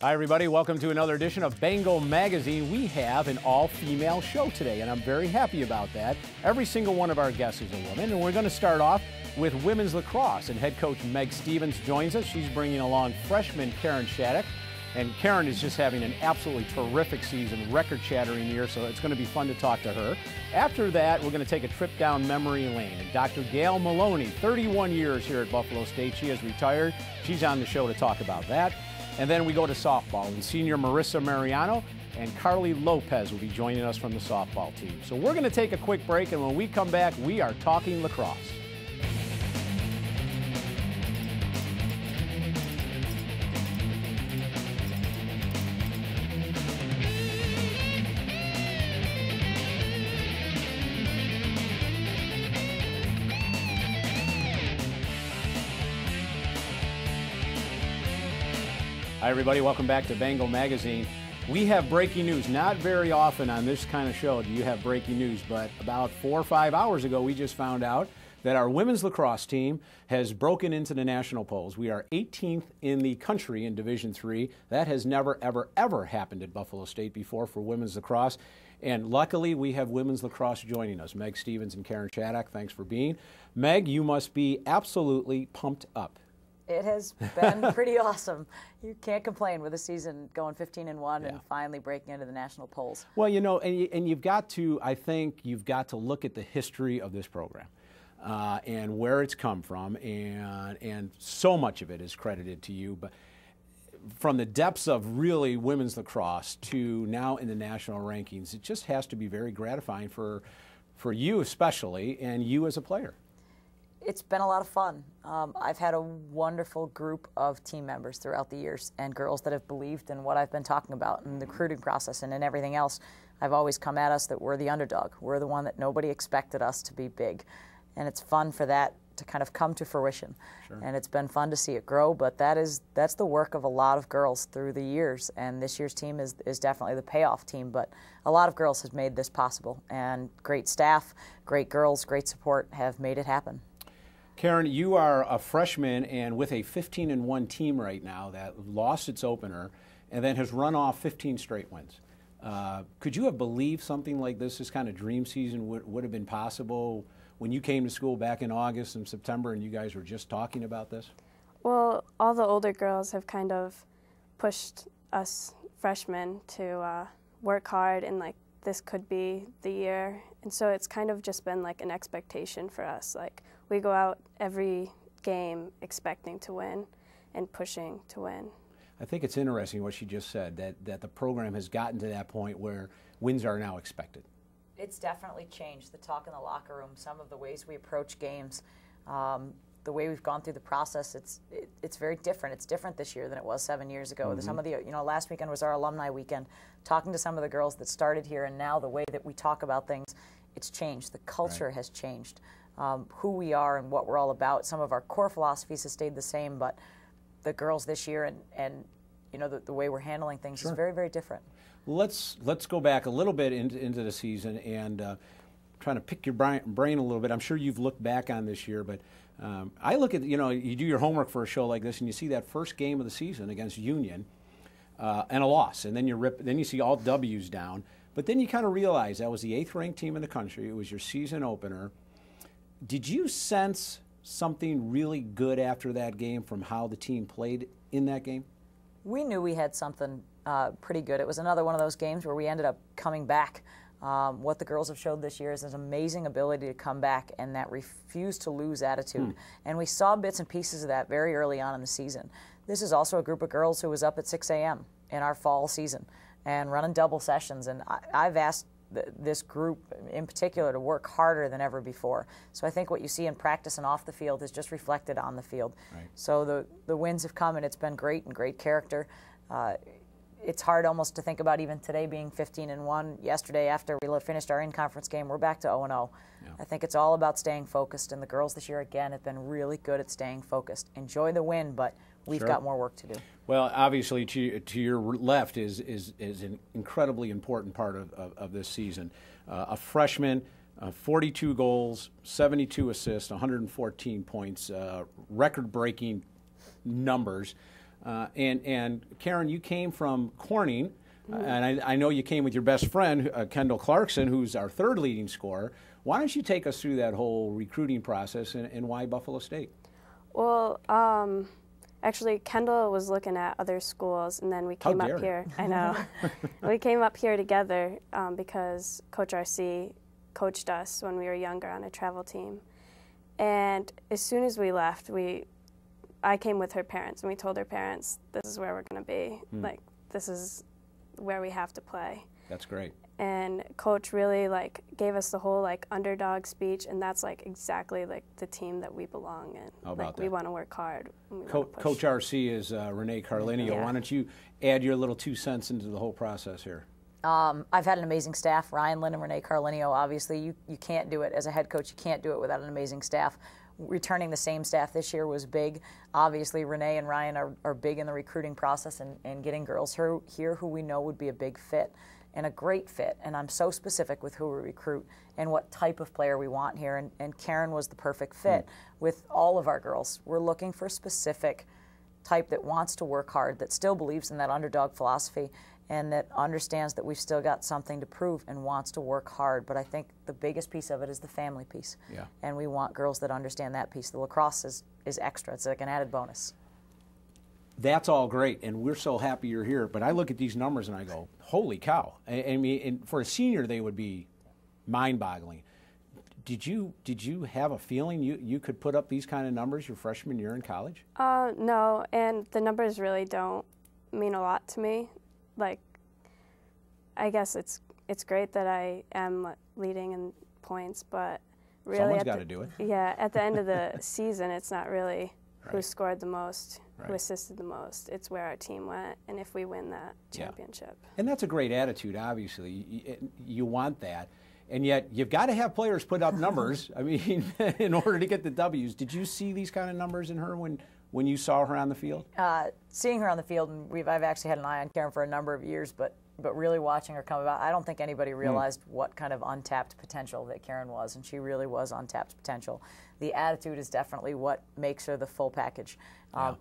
Hi, everybody. Welcome to another edition of Bengal Magazine. We have an all-female show today, and I'm very happy about that. Every single one of our guests is a woman, and we're going to start off with women's lacrosse. And head coach Meg Stevens joins us. She's bringing along freshman Karen Shaddock. And Karen is just having an absolutely terrific season, record-shattering year, so it's going to be fun to talk to her. After that, we're going to take a trip down memory lane. And Dr. Gail Maloney, 31 years here at Buffalo State. She has retired. She's on the show to talk about that. And then we go to softball, and senior Marissa Mariano and Carly Lopez will be joining us from the softball team. So we're going to take a quick break, and when we come back, we are talking lacrosse. Hi, everybody. Welcome back to Bengal Magazine. We have breaking news. Not very often on this kind of show do you have breaking news, but about 4 or 5 hours ago, we just found out that our women's lacrosse team has broken into the national polls. We are 18th in the country in Division III. That has never, ever, ever happened at Buffalo State before for women's lacrosse. And luckily, we have women's lacrosse joining us. Meg Stevens and Karen Shaddock, thanks for being. Meg, you must be absolutely pumped up. It has been pretty awesome. You can't complain with a season going 15-1 and finally breaking into the national polls. Well, you know, and you've got to, I think, you've got to look at the history of this program and where it's come from, and so much of it is credited to you. But from the depths of really women's lacrosse to now in the national rankings, it just has to be very gratifying for you especially, and you as a player. It's been a lot of fun. I've had a wonderful group of team members throughout the years and girls that have believed in what I've been talking about in the recruiting process and in everything else. I've always come at us that we're the underdog. We're the one that nobody expected us to be big. And it's fun for that to kind of come to fruition. Sure. And it's been fun to see it grow, but that's the work of a lot of girls through the years. And this year's team is definitely the payoff team, but a lot of girls have made this possible. And great staff, great girls, great support have made it happen. Karen, you are a freshman and with a 15-1 team right now that lost its opener and then has run off 15 straight wins. Could you have believed something like this kind of dream season would have been possible when you came to school back in August and September and you guys were just talking about this? Well, all the older girls have kind of pushed us freshmen to work hard, and like this could be the year. And so it's kind of just been like an expectation for us. Like we go out every game expecting to win and pushing to win. I think it's interesting what she just said, that the program has gotten to that point where wins are now expected. It's definitely changed, the talk in the locker room, some of the ways we approach games, the way we've gone through the process. It's very different. It's different this year than it was 7 years ago. Mm-hmm. Some of the, last weekend was our alumni weekend, talking to some of the girls that started here, and now the way that we talk about things, it's changed. The culture has changed. Who we are and what we're all about. Some of our core philosophies have stayed the same, but the girls this year and the way we're handling things is very, very different. Let's go back a little bit into the season and trying to pick your brain a little bit. I'm sure you've looked back on this year, but I look at, you do your homework for a show like this and you see that first game of the season against Union and a loss, and then you see all W's down, but then you kind of realize that was the 8th ranked team in the country. It was your season opener. Did you sense something really good after that game from how the team played in that game? We knew we had something pretty good. It was another one of those games where we ended up coming back. What the girls have showed this year is an amazing ability to come back and that refuse to lose attitude. And we saw bits and pieces of that very early on in the season. This is also a group of girls who was up at 6 a.m. in our fall season and running double sessions. And I've asked this group in particular to work harder than ever before. So I think what you see in practice and off the field is just reflected on the field. Right. So the wins have come and it's been great and great character. It's hard almost to think about even today being 15-1. Yesterday after we finished our in-conference game, we're back to 0-0. Yeah. I think it's all about staying focused, and the girls this year again have been really good at staying focused. Enjoy the win, but we've got more work to do. Well, obviously, to your left is an incredibly important part of this season. A freshman, 42 goals, 72 assists, 114 points, record-breaking numbers. And Karen, you came from Corning, and I know you came with your best friend, Kendall Clarkson, who's our third leading scorer. Why don't you take us through that whole recruiting process and why Buffalo State? Well, actually, Kendall was looking at other schools, and then we came up here. I know. We came up here together because Coach RC coached us when we were younger on a travel team. And as soon as we left, I came with her parents, and we told her parents, this is where we're going to be. Like, this is where we have to play. That's great. And Coach really gave us the whole underdog speech, and that's exactly the team that we belong in. How about that? We want to work hard. Coach RC is Renee Carlinio. Yeah. Why don't you add your little 2 cents into the whole process here? I've had an amazing staff, Ryan Lynn and Renee Carlinio. Obviously, you can't do it as a head coach. You can't do it without an amazing staff. Returning the same staff this year was big. Obviously, Renee and Ryan are big in the recruiting process and getting girls here who we know would be a big fit and a great fit. And I'm so specific with who we recruit and what type of player we want here. And Karen was the perfect fit with all of our girls. We're looking for a specific type that wants to work hard, that still believes in that underdog philosophy, and that understands that we've still got something to prove and wants to work hard. But I think the biggest piece of it is the family piece. Yeah. And we want girls that understand that piece. The lacrosse is extra. It's like an added bonus. That's all great, and we're so happy you're here. But I look at these numbers and I go, holy cow. I mean, and for a senior, they would be mind-boggling. Did you have a feeling you could put up these kind of numbers your freshman year in college? No, and the numbers really don't mean a lot to me. I guess it's great that I am leading in points, but really someone's got to do it. Yeah, at the end of the season, it's not really who scored the most, Right. who assisted the most. It's where our team went, and if we win that championship. And that's a great attitude, obviously. You want that. And yet, you've got to have players put up numbers, I mean, in order to get the W's. Did you see these kind of numbers in her when you saw her on the field? Seeing her on the field, and I've actually had an eye on Karen for a number of years, but really watching her come about, I don't think anybody realized what kind of untapped potential that Karen was, and she really was untapped potential. The attitude is definitely what makes her the full package.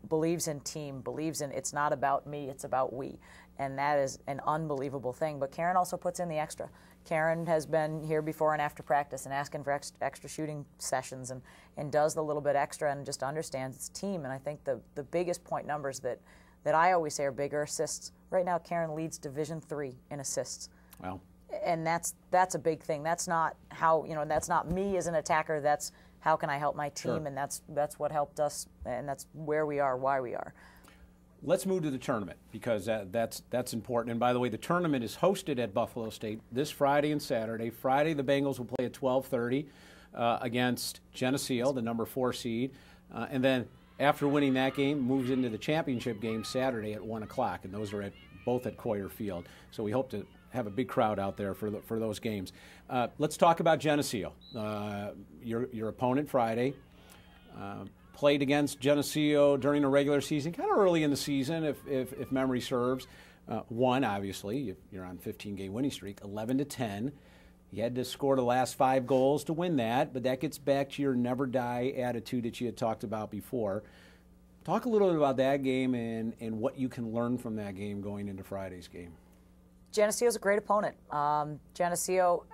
Believes in team, believes in it's not about me, it's about we. And that is an unbelievable thing. But Karen also puts in the extra. Karen has been here before and after practice and asking for extra shooting sessions and does the little bit extra and just understands it's team. And I think the biggest point numbers that I always say are bigger assists. Right now, Karen leads Division III in assists. Wow. And that's a big thing. That's not how, that's not me as an attacker. That's how can I help my team, Sure. and that's what helped us, and that's where we are, why we are. Let's move to the tournament because that's important. And by the way, the tournament is hosted at Buffalo State this Friday and Saturday. Friday, the Bengals will play at 12:30 against Geneseo, the number 4 seed, and then after winning that game, moves into the championship game Saturday at 1 o'clock, and those are both at Coyer Field. So we hope to have a big crowd out there for those games. Let's talk about Geneseo. Your opponent Friday played against Geneseo during the regular season, kind of early in the season, if memory serves. Won, obviously. You're on a 15-game winning streak, 11-10. You had to score the last 5 goals to win that, but that gets back to your never-die attitude that you had talked about before. Talk a little bit about that game and what you can learn from that game going into Friday's game. Geneseo's a great opponent. Geneseo,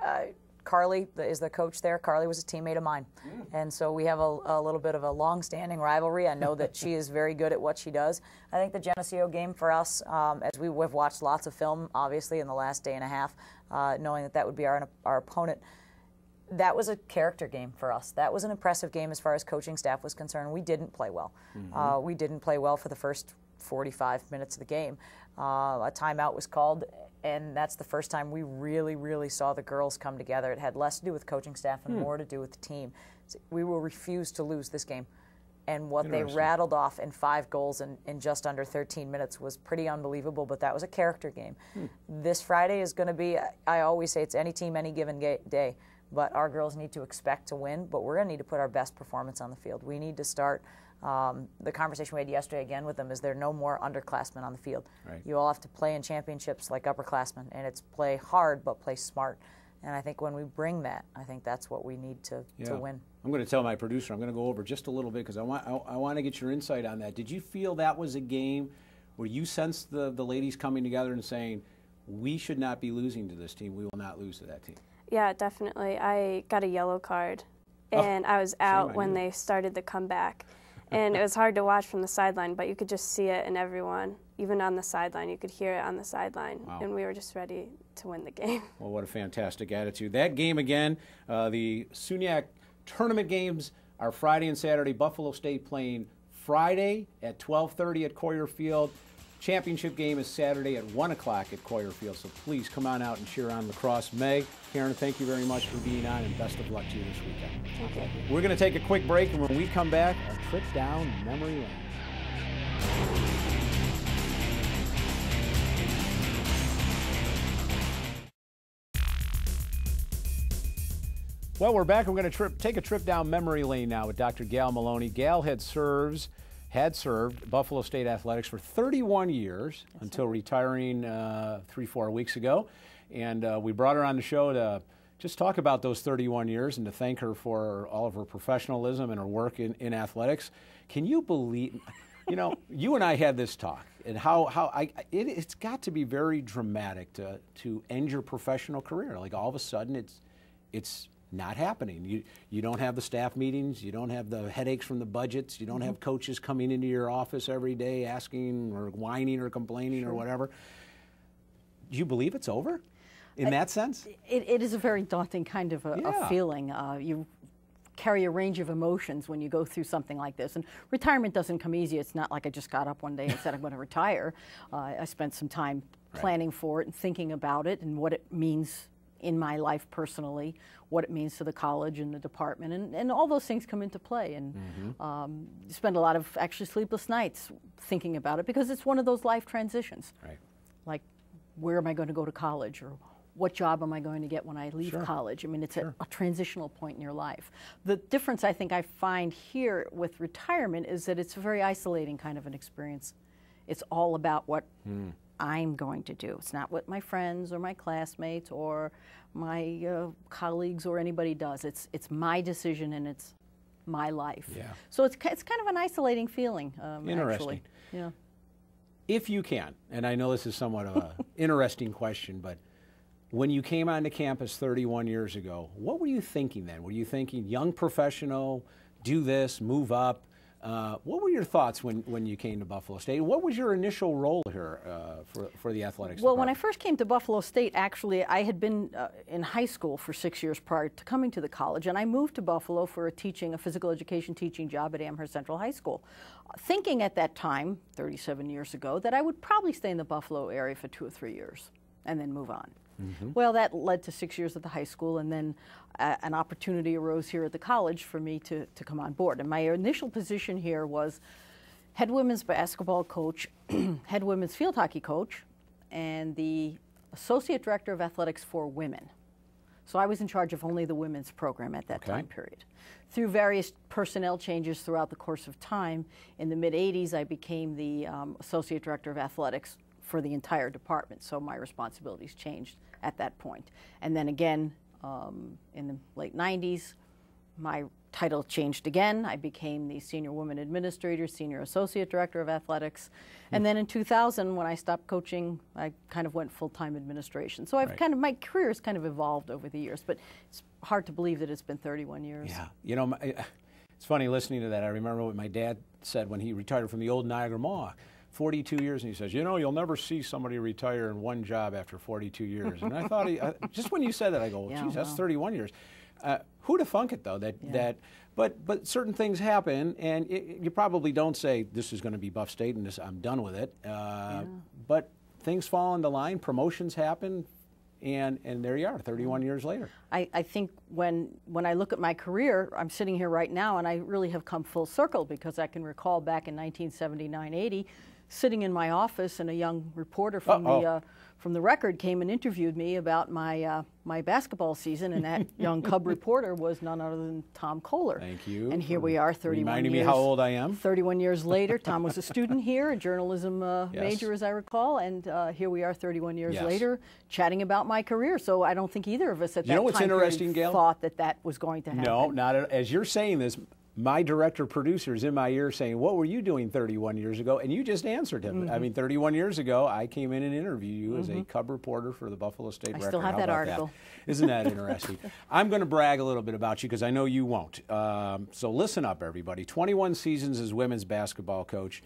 Carly is the coach there. Carly was a teammate of mine. And so we have a little bit of a long-standing rivalry. I know that she is very good at what she does. I think the Geneseo game for us, as we've watched lots of film, obviously, in the last day and a half, knowing that would be our opponent, that was a character game for us. That was an impressive game as far as coaching staff was concerned. We didn't play well. We didn't play well for the first 45 minutes of the game. A timeout was called, and that's the first time we really, really saw the girls come together. It had less to do with coaching staff and more to do with the team. We will refuse to lose this game. And what they rattled off in 5 goals in just under 13 minutes was pretty unbelievable, but that was a character game. This Friday is going to be, I always say it's any team, any given day, but our girls need to expect to win, but we're going to need to put our best performance on the field. We need to start. The conversation we had yesterday again with them is there are no more underclassmen on the field. Right. You all have to play in championships like upperclassmen, and it's play hard but play smart. And I think when we bring that, I think that's what we need to win. I'm going to tell my producer I'm going to go over just a little bit because I want to get your insight on that. Did you feel that was a game where you sensed the ladies coming together and saying, we should not be losing to this team, we will not lose to that team? Yeah, definitely. I got a yellow card, and I was out when they started the comeback. And it was hard to watch from the sideline, but you could just see it in everyone. Even on the sideline, you could hear it on the sideline. Wow. And we were just ready to win the game. Well, what a fantastic attitude. That game again, the SUNYAC tournament games are Friday and Saturday. Buffalo State playing Friday at 12:30 at Coyer Field. Championship game is Saturday at 1 o'clock at Coyer Field, so please come on out and cheer on Lacrosse. Meg, Karen, thank you very much for being on, and best of luck to you this weekend. Okay. We're going to take a quick break, and when we come back, a trip down memory lane. Well, we're back. We're going to take a trip down memory lane now with Dr. Gail Maloney. Gail had served Buffalo State Athletics for 31 years until retiring 3-4 weeks ago. And we brought her on the show to just talk about those 31 years and to thank her for all of her professionalism and her work in athletics. Can you believe, you know, you and I had this talk, and it's got to be very dramatic to end your professional career. Like all of a sudden it's not happening. You don't have the staff meetings, you don't have the headaches from the budgets, you don't have coaches coming into your office every day asking or whining or complaining or whatever. Do you believe it's over in that sense? It is a very daunting kind of a feeling. You carry a range of emotions when you go through something like this. And retirement doesn't come easy. It's not like I just got up one day and said I'm going to retire. I spent some time planning for it and thinking about it and what it means in my life personally, what it means to the college and the department, and all those things come into play. And spend a lot of actually sleepless nights thinking about it because it's one of those life transitions. Right. Like, where am I going to go to college, or what job am I going to get when I leave college? I mean, it's a transitional point in your life. The difference I think I find here with retirement is that it's a very isolating kind of an experience. It's all about what I'm going to do. It's not what my friends or my classmates or my colleagues or anybody does. It's my decision and it's my life. Yeah. So it's kind of an isolating feeling. Interesting. Actually. Yeah. If you can, and I know this is somewhat of an interesting question, but when you came onto campus 31 years ago, what were you thinking then? Were you thinking young professional, do this, move up? What were your thoughts when you came to Buffalo State? What was your initial role here for the athletics department? When I first came to Buffalo State, actually, I had been in high school for 6 years prior to coming to the college, and I moved to Buffalo for a physical education teaching job at Amherst Central High School, thinking at that time, 37 years ago, that I would probably stay in the Buffalo area for 2 or 3 years and then move on. Well, that led to 6 years at the high school, and then an opportunity arose here at the college for me to come on board. And my initial position here was head women's basketball coach, head women's field hockey coach, and the associate director of athletics for women. So I was in charge of only the women's program at that time period. Through various personnel changes throughout the course of time, in the mid-'80s, I became the associate director of athletics for the entire department, so my responsibilities changed at that point. And then again, in the late 90s, my title changed again. I became the senior woman administrator, senior associate director of athletics. And then in 2000, when I stopped coaching, I kind of went full-time administration. So my career has kind of evolved over the years, but it's hard to believe that it's been 31 years. Yeah, you know, it's funny listening to that. I remember what my dad said when he retired from the old Niagara Mall. 42 years, and he says, you know, you'll never see somebody retire in one job after 42 years. And I thought, just when you said that, I go, well, geez, that's 31 years. Who'd have thunk it, though, but certain things happen, and you probably don't say, this is going to be Buff State, and I'm done with it. But things fall into line, promotions happen, and there you are, 31 years later. I think when I look at my career, I'm sitting here right now, and I really have come full circle, because I can recall back in 1979-80, sitting in my office, and a young reporter from from the Record came and interviewed me about my my basketball season, and that young Cub reporter was none other than Tom Koller. Thank you. And here we are, 31 reminding years. me how old I am. 31 years later. Tom was a student here, a journalism Yes. major, as I recall, and here we are 31 years Yes. later chatting about my career. So I don't think either of us at that what's time interesting, period Gail? thought that that was going to happen. No, not as you're saying this. My director-producer is in my ear saying, what were you doing 31 years ago? And you just answered him. I mean, 31 years ago, I came in and interviewed you as a Cub reporter for the Buffalo State Record. I still have How that about article. That? Isn't that interesting? I'm going to brag a little bit about you because I know you won't. So listen up, everybody. 21 seasons as women's basketball coach.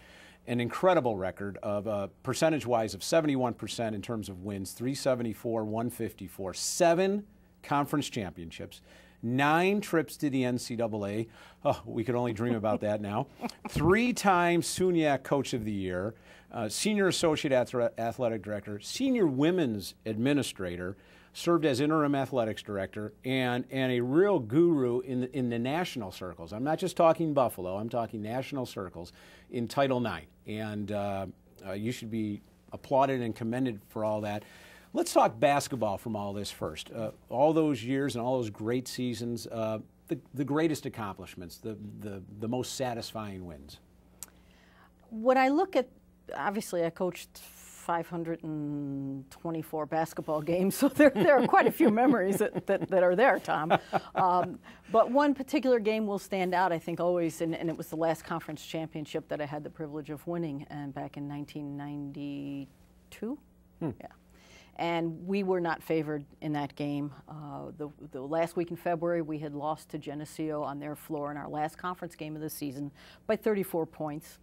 An incredible record of percentage-wise of 71% in terms of wins, 374, 154, 7 conference championships. 9 trips to the NCAA. Oh, we could only dream about that now. 3-time SUNYAC Coach of the Year, Senior Associate Athletic Director, Senior Women's Administrator, served as Interim Athletics Director, and a real guru in the national circles. I'm not just talking Buffalo, I'm talking national circles in Title IX. And you should be applauded and commended for all that. Let's talk basketball from all this first. All those years and all those great seasons, the greatest accomplishments, the most satisfying wins. When I look at, obviously I coached 524 basketball games, so there are quite a few memories that are there, Tom. But one particular game will stand out, I think, always, and it was the last conference championship that I had the privilege of winning, and back in 1992. Yeah. And we were not favored in that game. The last week in February, we had lost to Geneseo on their floor in our last conference game of the season by 34 points.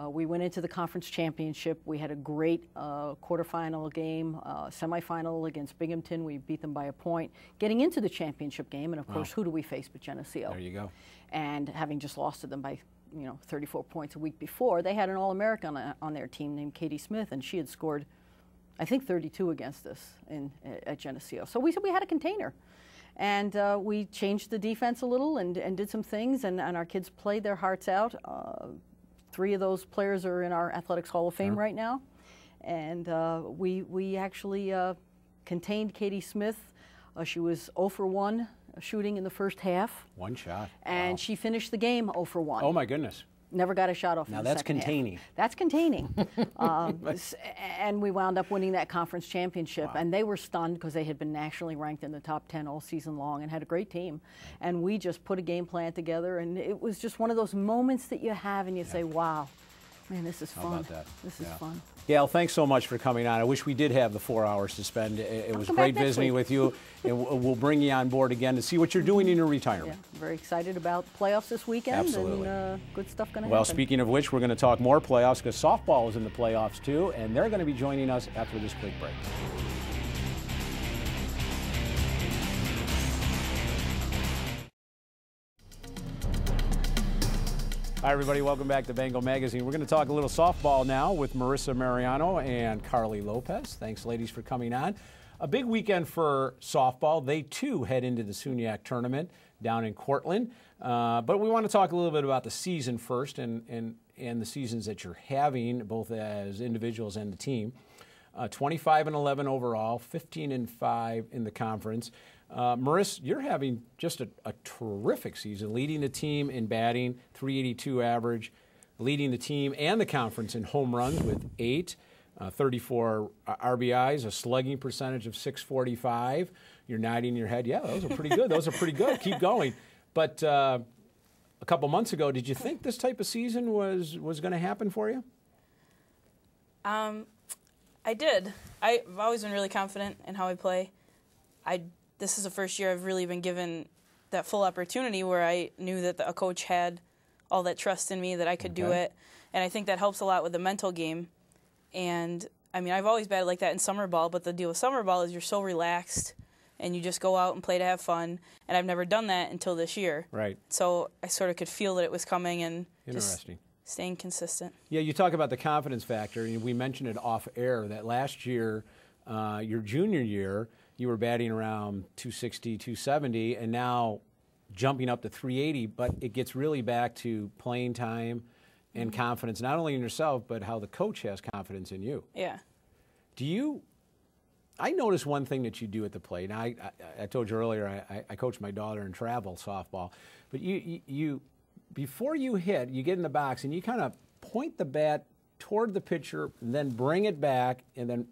We went into the conference championship. We had a great quarterfinal game, semifinal against Binghamton. We beat them by a point. Getting into the championship game, and of course, who do we face but Geneseo? There you go. And having just lost to them by 34 points a week before, they had an All-American on their team named Katie Smith, and she had scored, I think, 32 against us at Geneseo. So we had a container. And we changed the defense a little and did some things, and our kids played their hearts out. 3 of those players are in our Athletics Hall of Fame right now. And we actually contained Katie Smith. She was 0 for 1 shooting in the first half. One shot. And she finished the game 0 for 1. Oh, my goodness. Never got a shot off. Now in the that's second containing. Half. That's containing. And we wound up winning that conference championship. Wow. And they were stunned because they had been nationally ranked in the top 10 all season long and had a great team. And we just put a game plan together, and it was just one of those moments that you have and you say, wow, man, this is fun. How about that? This is fun. Gail, thanks so much for coming on. I wish we did have the 4 hours to spend. It was great visiting with you, and we'll bring you on board again to see what you're doing in your retirement. Yeah, very excited about playoffs this weekend. Absolutely. And good stuff going to happen. Well, speaking of which, we're going to talk more playoffs because softball is in the playoffs too, and they're going to be joining us after this quick break. Hi, everybody. Welcome back to Bengal Magazine. We're going to talk a little softball now with Marissa Mariano and Carly Lopez. Thanks, ladies, for coming on. A big weekend for softball. They, too, head into the SUNYAC tournament down in Cortland. But we want to talk a little bit about the season first and the seasons that you're having, both as individuals and the team. 25-11 overall, 15-5 in the conference. Marissa, you're having just a terrific season, leading the team in batting, 382 average, leading the team and the conference in home runs with 8, 34 RBIs, a slugging percentage of .645. You're nodding your head. Yeah, those are pretty good. Those are pretty good. Keep going. But a couple months ago, did you think this type of season was going to happen for you? I did. I've always been really confident in how I play. This is the first year I've really been given that full opportunity where I knew that a coach had all that trust in me that I could do it. And I think that helps a lot with the mental game. And, I mean, I've always batted like that in summer ball, but the deal with summer ball is you're so relaxed and you just go out and play to have fun. And I've never done that until this year. Right. So I sort of could feel that it was coming and Interesting. Just staying consistent. Yeah, you talk about the confidence factor, and we mentioned it off air that last year, your junior year, you were batting around 260, 270, and now jumping up to 380, but it gets really back to playing time and confidence, not only in yourself, but how the coach has confidence in you. Yeah. Do you I noticed one thing that you do at the plate. Now, I told you earlier I coach my daughter in travel softball, but you before you hit, you get in the box and you kind of point the bat toward the pitcher, then bring it back, and then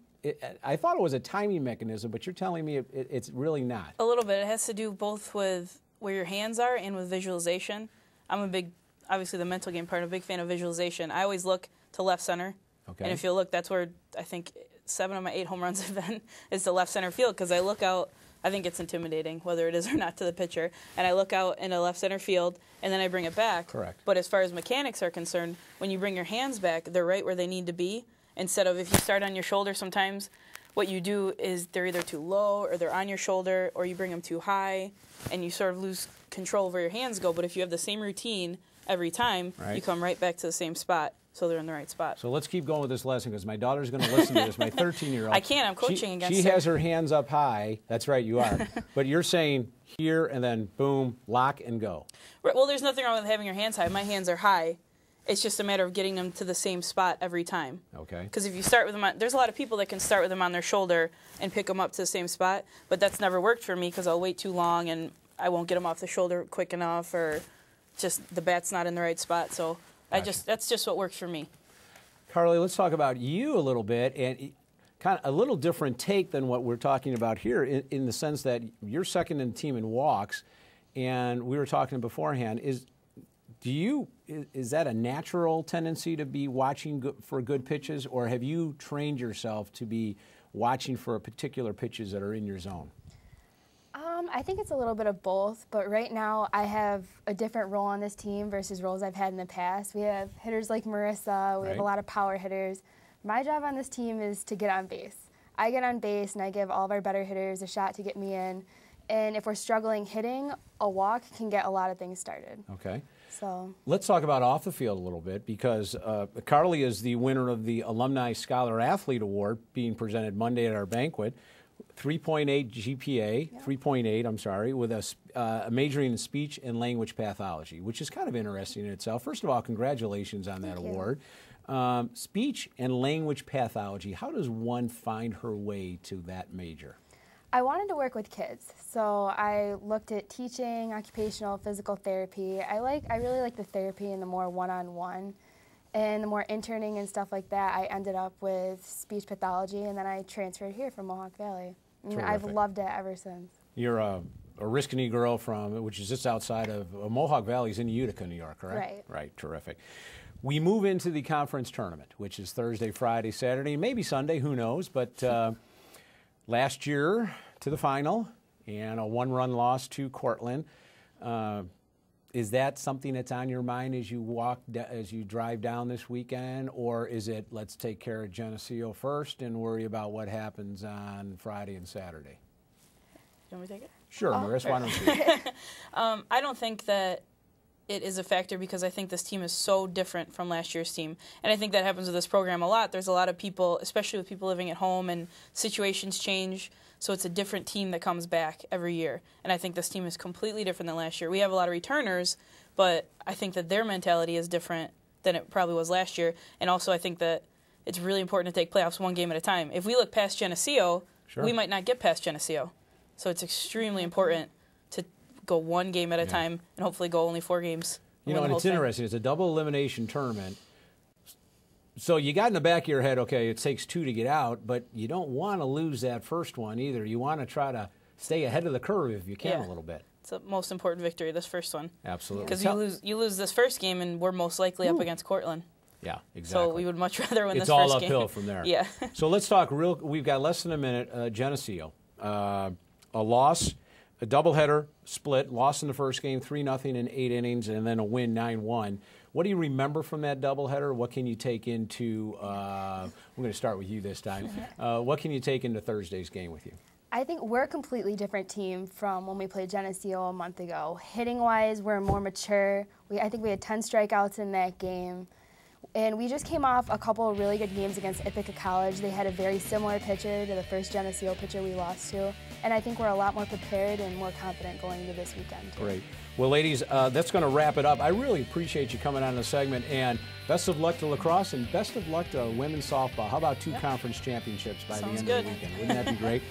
I thought it was a timing mechanism, but you're telling me it's really not. A little bit. It has to do both with where your hands are and with visualization. Obviously the mental game part, I'm a big fan of visualization. I always look to left center. Okay. And if you look, that's where I think 7 of my 8 home runs have been, is to left center field, because I look out, I think it's intimidating, whether it is or not to the pitcher, and I look out into left center field, and then I bring it back. Correct. But as far as mechanics are concerned, when you bring your hands back, they're right where they need to be, instead of if you start on your shoulder sometimes, what you do is they're either too low or they're on your shoulder, or you bring them too high, and you sort of lose control of where your hands go. But if you have the same routine every time, right, you come right back to the same spot. So they're in the right spot. So let's keep going with this lesson, because my daughter's going to listen to this. My 13-year-old. I can't. I'm coaching against her. She has her hands up high. That's right, you are. But you're saying here and then boom, lock and go. Right, well, there's nothing wrong with having your hands high. My hands are high. It's just a matter of getting them to the same spot every time. Okay. Because if you start with them on, there's a lot of people that can start with them on their shoulder and pick them up to the same spot, but that's never worked for me because I'll wait too long and I won't get them off the shoulder quick enough, or just the bat's not in the right spot. So Gotcha. That's just what works for me. Carly, let's talk about you a little bit, and kind of a little different take than what we're talking about here, in the sense that you're second in the team in walks, and we were talking beforehand. Is that a natural tendency to be watching for good pitches, or have you trained yourself to be watching for particular pitches that are in your zone? I think it's a little bit of both, but right now I have a different role on this team versus roles I've had in the past. We have hitters like Marissa, we have a lot of power hitters. My job on this team is to get on base. I get on base and I give all of our better hitters a shot to get me in, and if we're struggling hitting, a walk can get a lot of things started. Okay. So let's talk about off the field a little bit, because Carly is the winner of the Alumni Scholar Athlete Award being presented Monday at our banquet. 3.8 GPA, yeah. 3.8, I'm sorry, with a majoring in speech and language pathology, which is kind of interesting in itself. First of all, congratulations on that award. Speech and language pathology, how does one find her way to that major? I wanted to work with kids, so I looked at teaching, occupational, physical therapy. I really like the therapy and the more one-on-one. And the more interning and stuff like that, I ended up with speech pathology, and then I transferred here from Mohawk Valley. And I've loved it ever since. You're a Oriskany girl which is just outside of Mohawk Valley's in Utica, New York, correct? Right. Right, terrific. We move into the conference tournament, which is Thursday, Friday, Saturday, maybe Sunday, who knows. But last year to the final, and a one-run loss to Cortland. Is that something that's on your mind as you drive down this weekend, or is it let's take care of Geneseo first and worry about what happens on Friday and Saturday? You want me to take it? Sure, Marissa, why don't you? I don't think that it is a factor, because I think this team is so different from last year's team. And I think that happens with this program a lot. There's a lot of people, especially with people living at home, and situations change. So it's a different team that comes back every year. And I think this team is completely different than last year. We have a lot of returners, but I think that their mentality is different than it probably was last year. And also I think that it's really important to take playoffs one game at a time. If we look past Geneseo, we might not get past Geneseo. So it's extremely important to go one game at a time and hopefully go only 4 games. You know, and it's interesting. It's a double elimination tournament. So you got in the back of your head, okay, it takes 2 to get out, but you don't want to lose that first one either. You want to try to stay ahead of the curve if you can a little bit. It's the most important victory, this first one. Absolutely. Because you lose this first game, and we're most likely up against Cortland. Yeah, exactly. So we would much rather win this first game. first It's all uphill from there. Yeah. So let's talk we've got less than a minute. Geneseo, a loss, a doubleheader split, loss in the first game, 3-0 in 8 innings, and then a win 9-1. What do you remember from that doubleheader? What can you take into, I'm going to start with you this time. What can you take into Thursday's game with you? I think we're a completely different team from when we played Geneseo a month ago. Hitting-wise, we're more mature. I think we had 10 strikeouts in that game. And we just came off a couple of really good games against Ithaca College. They had a very similar pitcher to the first Geneseo pitcher we lost to. And I think we're a lot more prepared and more confident going into this weekend. Great. Well, ladies, that's going to wrap it up. I really appreciate you coming on the segment. And best of luck to lacrosse and best of luck to women's softball. How about 2 conference championships by the end of the weekend? Wouldn't that be great?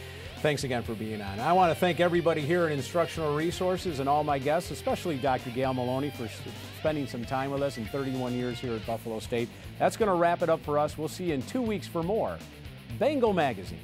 Thanks again for being on. I want to thank everybody here at Instructional Resources and all my guests, especially Dr. Gail Maloney, for spending some time with us in 31 years here at Buffalo State. That's going to wrap it up for us. We'll see you in 2 weeks for more Bengal Magazine.